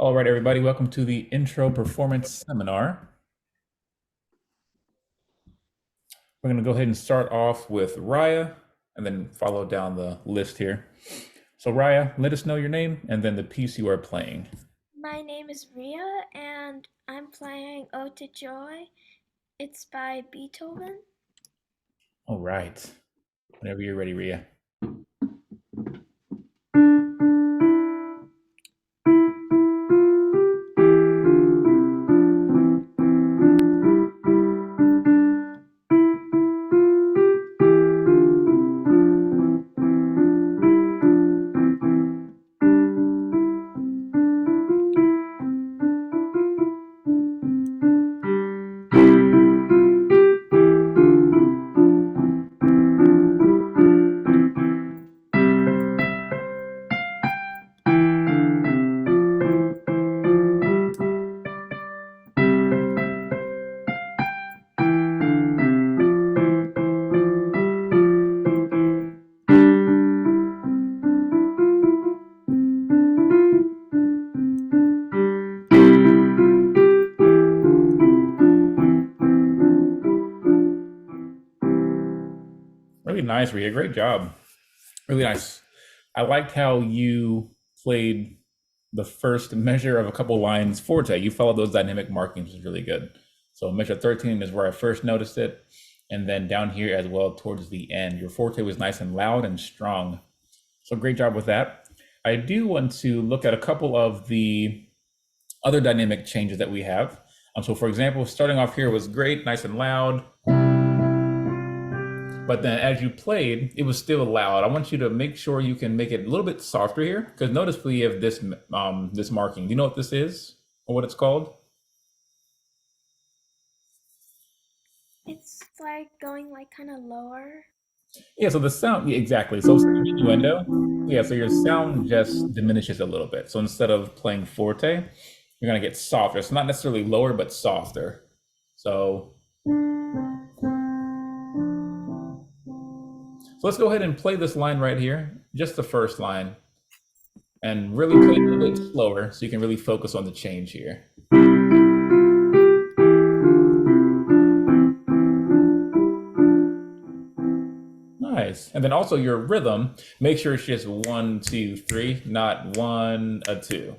All right, everybody, welcome to the Intro Performance Seminar. We're going to go ahead and start off with Raya and then follow down the list here. So, Raya, let us know your name and then the piece you are playing. My name is Ria and I'm playing Ode to Joy. It's by Beethoven. All right, whenever you're ready, Rhea. Really nice, Rhea. Great job. Really nice. I liked how you played the first measure of a couple lines forte. You followed those dynamic markings, which is really good. So measure 13 is where I first noticed it. And then down here as well towards the end, your forte was nice and loud and strong. So great job with that. I do want to look at a couple of the other dynamic changes that we have. So for example, starting off here was great, nice and loud. But then as you played, it was still loud. I want you to make sure you can make it a little bit softer here, because notice we have this marking. Do you know what this is or what it's called? It's like going like kind of lower. Yeah, so the sound, yeah, exactly. So innuendo, yeah, so your sound just diminishes a little bit. So instead of playing forte, you're gonna get softer. It's not necessarily lower, but softer. So let's go ahead and play this line right here, just the first line, and really play it a little bit slower so you can really focus on the change here. Nice. And then also your rhythm, make sure it's just 1, 2, 3, not 1, 2.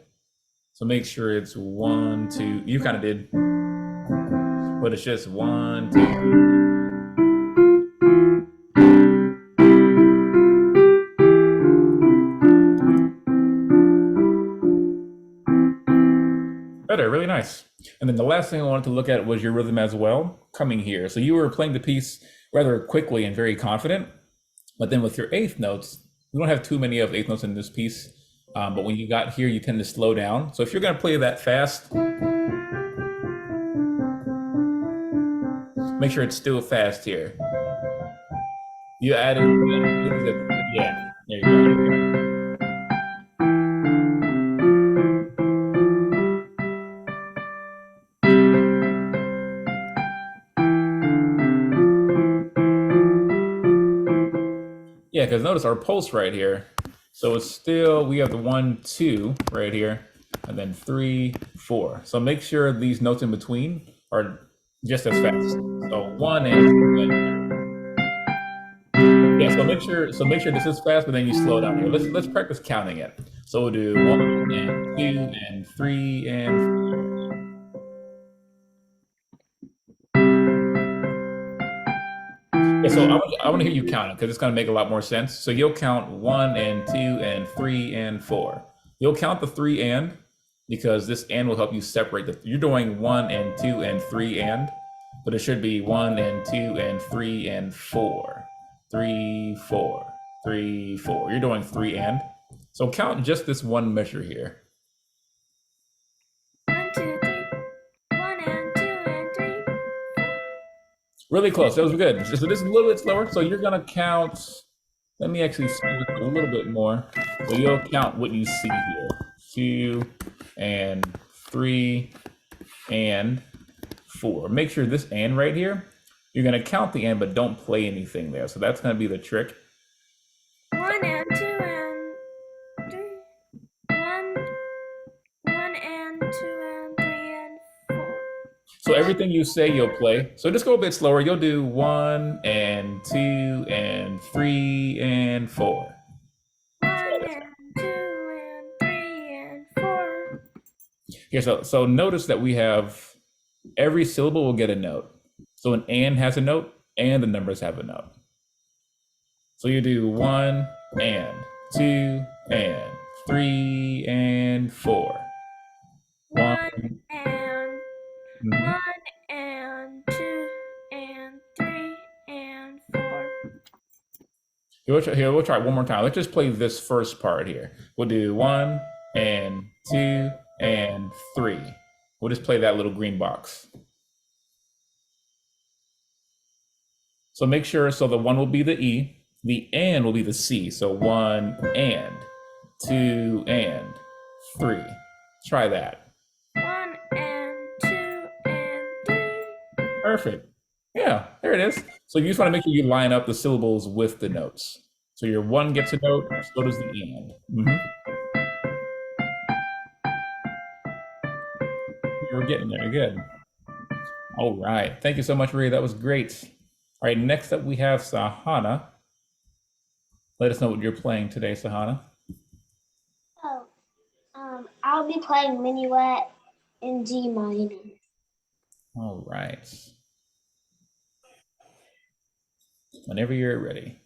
So make sure it's 1, 2. You kind of did, but it's just 1, 2. Better, really nice. And then the last thing I wanted to look at was your rhythm as well, coming here. So you were playing the piece rather quickly and very confident, but then with your eighth notes, we don't have too many of eighth notes in this piece. But when you got here, you tend to slow down. So if you're going to play that fast, make sure it's still fast here. You added, yeah, there you go. Yeah, because notice our pulse right here. So it's still, we have the 1, 2 right here, and then 3, 4. So make sure these notes in between are just as fast. So 1 and yeah. So make sure this is fast, but then you slow down here. Let's practice counting it. So we'll do 1 and 2 and 3 and 4. Yeah, so I want to hear you count it because it's going to make a lot more sense. So you'll count 1 and 2 and 3 and 4. You'll count the three and because this and will help you separate the. You're doing 1 and 2 and 3 but it should be 1 and 2 and 3 and 4, 3, 4, 3, 4. You're doing three and. So count just this one measure here. 1, 2, 3. 1 and 2 and 3. Really close. That was good. So this is a little bit slower. So you're gonna count. Let me actually speed it a little bit more. So you'll count what you see here: 2 and 3 and 4. Make sure this and right here, you're gonna count the and, but don't play anything there. So that's gonna be the trick. 1 and 2 and 3. 1 and So everything you say, you'll play. So just go a bit slower. You'll do 1 and 2 and 3 and 4. One and two and three and four. Here, so notice that we have every syllable will get a note. So an and has a note, and the numbers have a note. So you do 1 and 2 and 3 and 4. One. One and Mhm. one and two and three and four. Here, we'll try it one more time. Let's just play this first part here. We'll do 1 and 2 and 3. We'll just play that little green box. So make sure, so the one will be the E, the and will be the C. So 1 and 2 and 3. Try that. One and two and three. Perfect. Yeah, there it is. So you just want to make sure you line up the syllables with the notes. So your one gets a note, so does the and. You're getting there. Good. All right. Thank you so much, Maria. That was great. All right. Next up, we have Sahana. Let us know what you're playing today, Sahana. Oh, I'll be playing Minuet in D minor. All right. Whenever you're ready.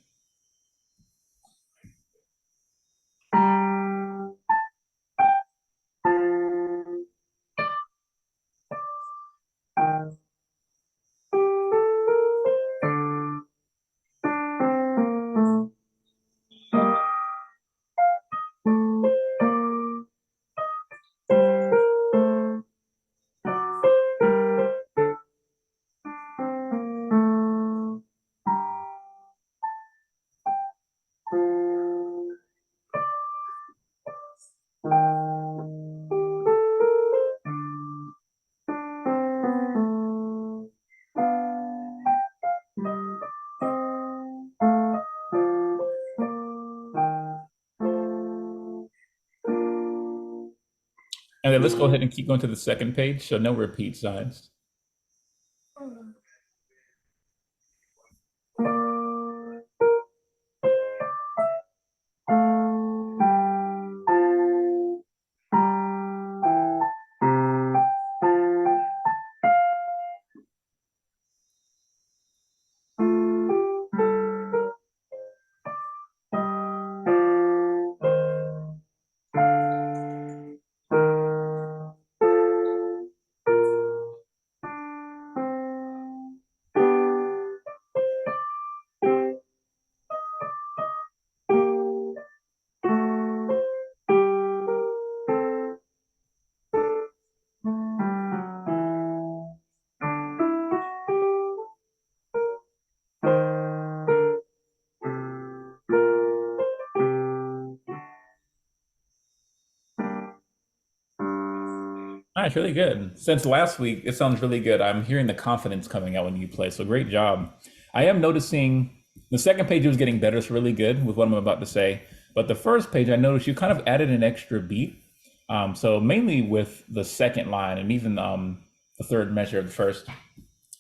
And then let's go ahead and keep going to the second page. So no repeat signs. Nice, really good. Since last week, it sounds really good. I'm hearing the confidence coming out when you play. So great job. I am noticing the second page was getting better. It's really good with what I'm about to say. But the first page, I noticed you kind of added an extra beat. So mainly with the second line and even the third measure of the first.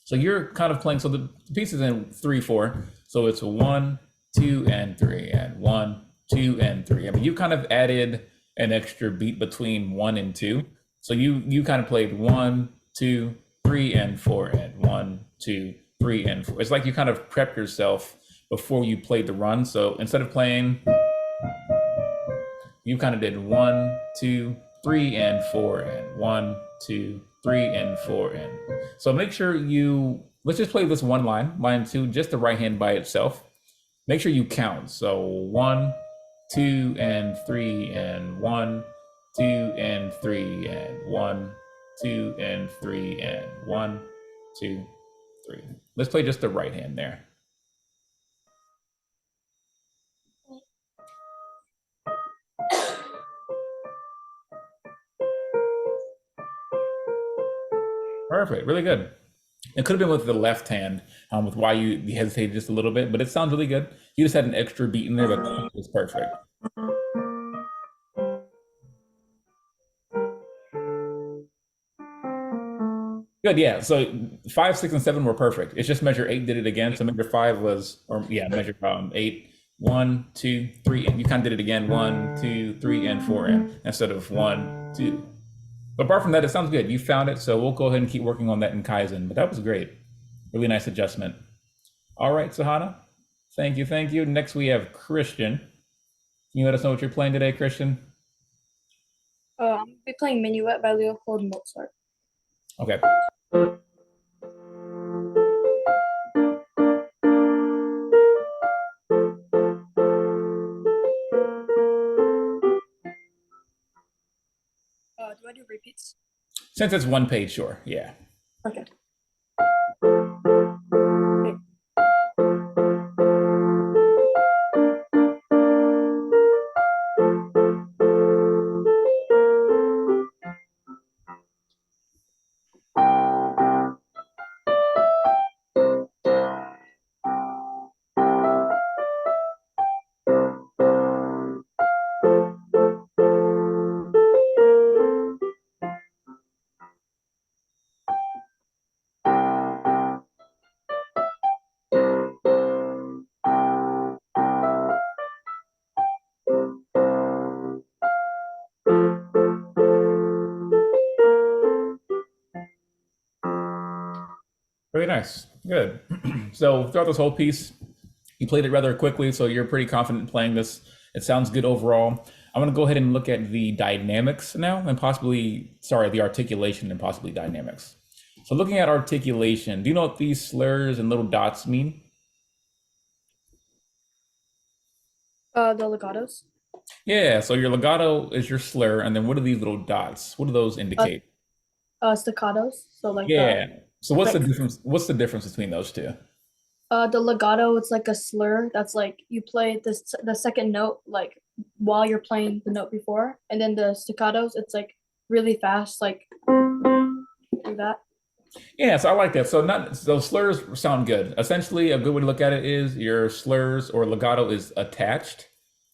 So you're kind of playing. So the piece is in 3/4. So it's 1, 2, and 3, and 1, 2, and 3. I mean, you kind of added an extra beat between 1 and 2. So you kind of played 1, 2, 3, and 4, and 1, 2, 3, and 4. It's like you kind of prepped yourself before you played the run. So instead of playing, you kind of did 1, 2, 3, and 4, and 1, 2, 3, and 4, and so make sure you let's just play this one line 2, just the right hand by itself. Make sure you count. So 1, 2, and 3, and 1, 2, and 3, and 1, 2, and 3, and 1, 2, 3. Let's play just the right hand there. Perfect, really good. It could have been with the left hand, with why you hesitated just a little bit, but it sounds really good. You just had an extra beat in there, but that was perfect. Good, yeah. So 5, 6, and 7 were perfect. It's just measure 8 did it again. So measure 5 was, or yeah, measure 8, 1, 2, 3, and you kind of did it again, 1, 2, 3, and 4 in instead of 1, 2. But apart from that, it sounds good. You found it, so we'll go ahead and keep working on that in Kaizen. But that was great. Really nice adjustment. All right, Sahana. Thank you, thank you. Next we have Christian. Can you let us know what you're playing today, Christian? I'll be playing Minuet by Leopold Mozart. Okay. Do I do repeats? Since it's one page, sure. Yeah. Okay. Very nice. Good. So throughout this whole piece, you played it rather quickly, so you're pretty confident playing this. It sounds good overall. I'm going to go ahead and look at the dynamics now and possibly, sorry, the articulation and possibly dynamics. So looking at articulation, do you know what these slurs and little dots mean? The legatos. Yeah, so your legato is your slur, and then what are these little dots? What do those indicate? Staccatos. So like Yeah. So what's the like- difference? What's the difference between those two? the legato, it's like a slur that's like you play the second note like while you're playing the note before, and then the staccatos, it's like really fast, like do that. Yeah, so I like that. So not so slurs sound good. Essentially, a good way to look at it is your slurs or legato is attached.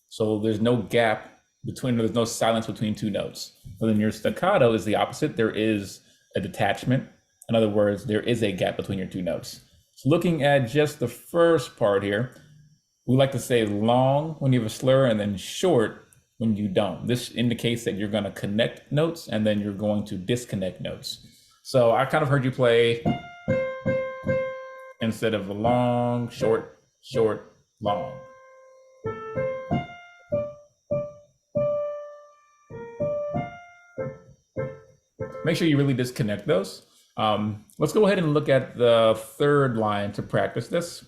So there's no gap between, there's no silence between two notes. But then your staccato is the opposite. There is a detachment. In other words, there is a gap between your two notes. So looking at just the first part here, we like to say long when you have a slur and then short when you don't. This indicates that you're going to connect notes and then you're going to disconnect notes. So I kind of heard you play instead of long, short, short, long. Make sure you really disconnect those. Let's go ahead and look at the third line to practice this.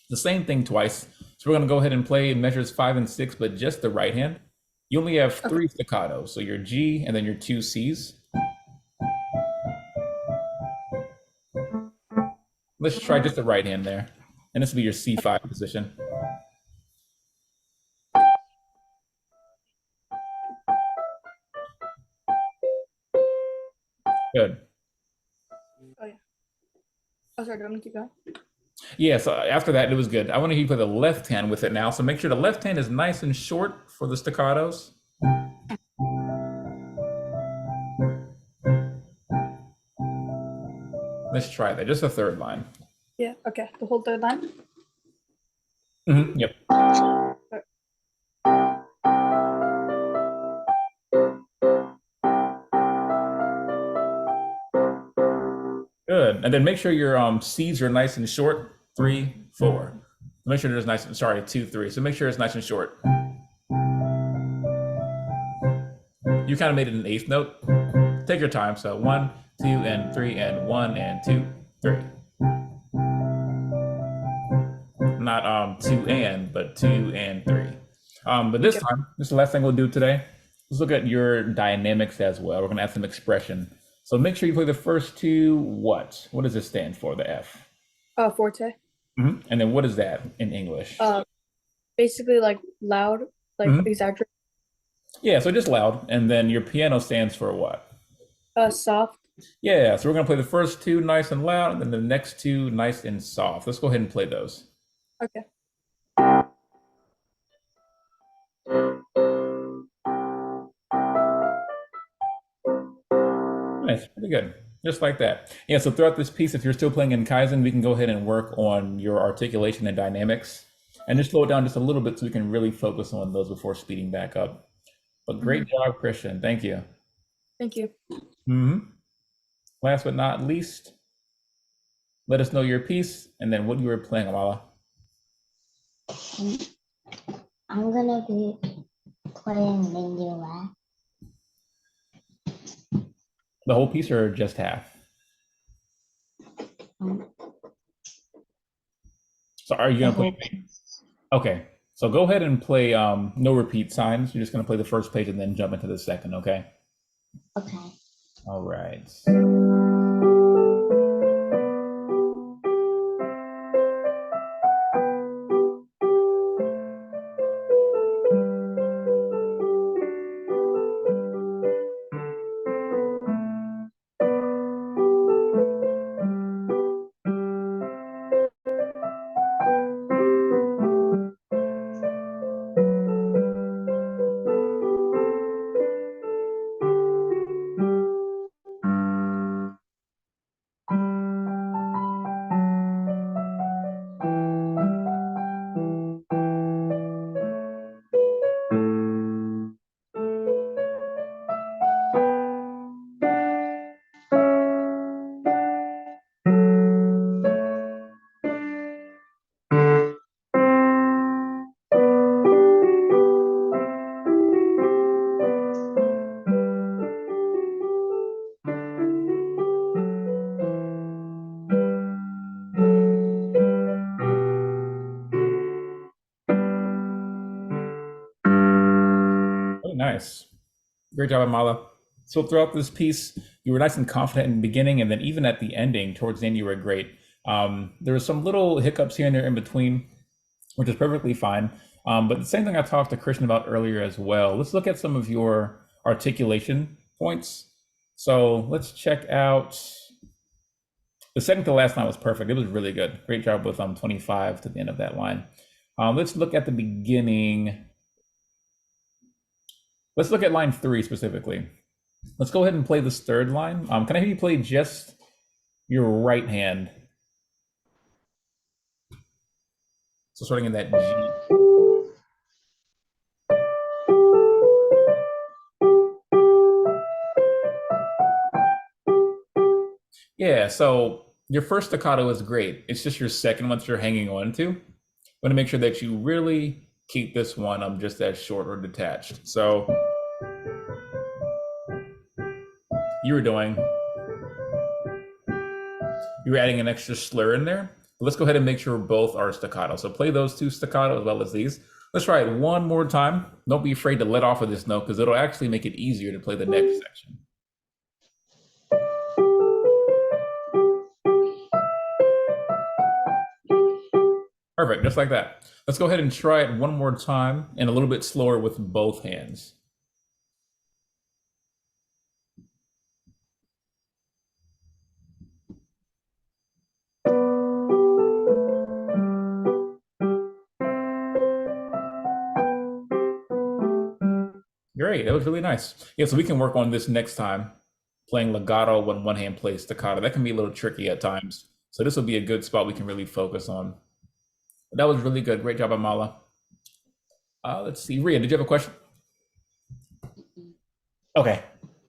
The same thing twice. So we're going to go ahead and play measures 5 and 6, but just the right hand. You only have 3 staccatos, so your G and then your 2 Cs. Let's try just the right hand there. And this will be your C5 position. Good. Oh yeah. Oh sorry, do you want me to keep going? Yeah, so after that, it was good. I want to hear you play the left hand with it now. So make sure the left hand is nice and short for the staccatos. Let's try that. Just the third line. Yeah, okay. The whole third line. Yep. Good. And then make sure your C's are nice and short. 3, 4. Make sure there's nice and, sorry, 2, 3. So make sure it's nice and short. You kind of made it an eighth note. Take your time. So 1, 2, and 3, and 1, and 2, 3. Not 2 and, but 2 and 3. But this time, this is the last thing we'll do today. Let's look at your dynamics as well. We're going to add some expression. So make sure you play the first two. What? What does this stand for, the F? Forte. And then what is that in English? Basically like loud, like exaggerate. Yeah, so just loud. And then your piano stands for what? Soft. Yeah, so we're going to play the first two nice and loud, and then the next two nice and soft. Let's go ahead and play those. Okay. Nice, pretty good. Just like that. Yeah, so throughout this piece, if you're still playing in Kaizen, we can go ahead and work on your articulation and dynamics and just slow it down just a little bit so we can really focus on those before speeding back up. But great job, Christian. Thank you. Thank you. Last but not least, let us know your piece and then what you were playing, Amala. I'm gonna be playing Minuet. The whole piece or just half? So are you gonna play? Okay, so go ahead and play no repeat signs. You're just gonna play the first page and then jump into the second, okay? Okay. All right. Very nice. Great job, Amala. So throughout this piece, you were nice and confident in the beginning, and then even at the ending, towards the end, you were great. There were some little hiccups here and there in between, which is perfectly fine. But the same thing I talked to Christian about earlier as well. Let's look at some of your articulation points. So let's check out the second to last line was perfect. It was really good. Great job with 25 to the end of that line. Let's look at the beginning. Let's look at line 3 specifically. Let's go ahead and play this third line. Can I have you play just your right hand? So starting in that G. Yeah, so your first staccato is great. It's just your second one that you're hanging on to. Want to make sure that you really keep this one just as short or detached. So you were adding an extra slur in there. But let's go ahead and make sure both are staccato. So play those two staccato as well as these. Let's try it one more time. Don't be afraid to let off of this note because it'll actually make it easier to play the next section. Perfect, just like that. Let's go ahead and try it one more time and a little bit slower with both hands. Great, that was really nice. Yeah, so we can work on this next time, playing legato when one hand plays staccato. That can be a little tricky at times. So this will be a good spot we can really focus on. But that was really good. Great job, Amala. Let's see, Ria, did you have a question? Okay,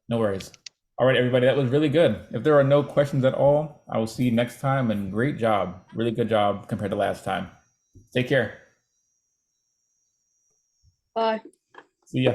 no worries. All right, everybody, that was really good. If there are no questions at all, I will see you next time, and great job. Really good job compared to last time. Take care. Bye. See ya.